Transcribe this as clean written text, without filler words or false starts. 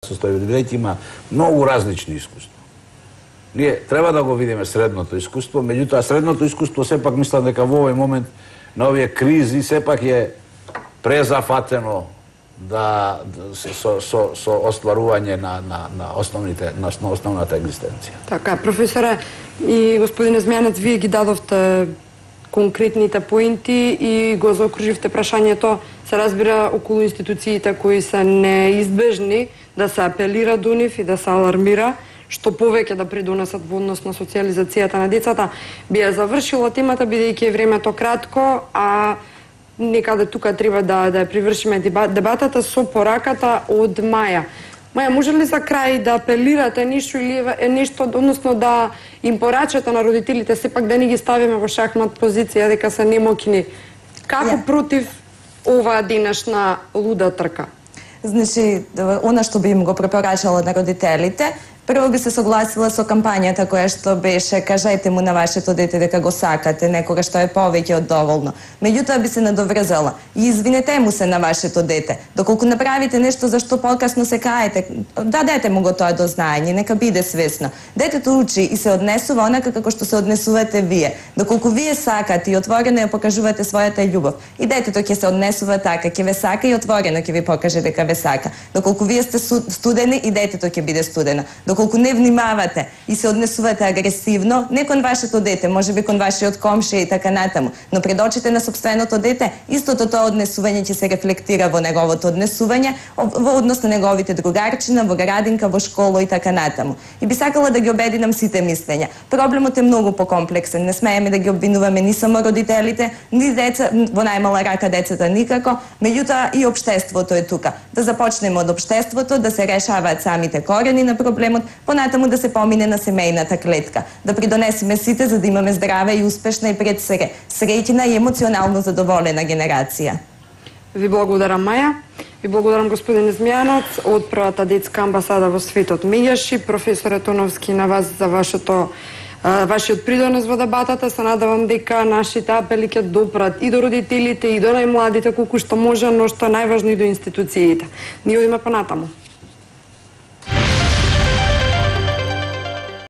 состои, бидејќи има многу различни искуства. Ние треба да го видиме средното искуство, меѓутоа средното искуство сепак мислам дека во овој момент на овие кризи сепак е презафатено со остварување на основната екзистенција. Така, професоре и господине Змејанец, вие ги дадовте конкретните поинти и го заокруживте прашањето, се разбира, околу институциите кои се неизбежни, да се апелира до нив и да се алармира, што повеќе да придонесат во однос на социализацијата на децата. Би ја завршила темата, бидејќи е времето кратко, а некаде тука треба да ја привршиме дебатата со пораката од Маја. Маја, може ли за крај да апелирате нешто, односно да им порачате на родителите, сепак да не ги ставиме во шахмат позиција, дека се немокни? Како против оваа денешна луда трка? Значи, она што би им го препорачала на родителите, прво би се согласила со кампањата која што беше кажете му на вашето дете дека го сакате, некога што е повеќе од доволно. Меѓутоа би се надоврзала и извинете му се на вашето дете. Доколку направите нешто за што покасно се каете, дадете му го тоа до знаење, нека биде свесно. Детето учи и се однесува онака како што се однесувате вие. Доколку вие сакате и отворено ја покажувате својата љубов, и детето ќе се однесува така, ќе ве сака и отворено ќе ви покаже дека ве сака. Доколку вие сте студени, и детето ќе биде студено. Доколку не внимавате и се однесувате агресивно, не кон вашето дете, можеби кон вашиот комшија и така натаму, но пред очите на сопственото дете, истото тоа однесување ќе се рефлектира во неговото однесување, во однос на неговите другарчина, во градинка, во школа и така натаму. И би сакала да ги обединам сите мислења. Проблемот е многу покомплексен, не смееме да ги обвинуваме ни само родителите, ни деца, во најмала рака децата никако, меѓутоа и општеството е тука. Да започнеме од општеството, да се решаваат самите корени на проблемот, понатаму да се помине на семејната клетка, да придонесеме сите за да имаме здрава и успешна и пред се среќна и емоционално задоволена генерација. Ви благодарам, Маја. Ви благодарам, господин Змејанец, од првата детска амбасада во светот Меѓаши, професоре Тоновски, на вас за вашиот придонес во дебатата. Се надевам дека нашите апели ќе допрат и до родителите, и до најмладите, колку што може, но што е најважно и до институциите. Ние одиме понатаму.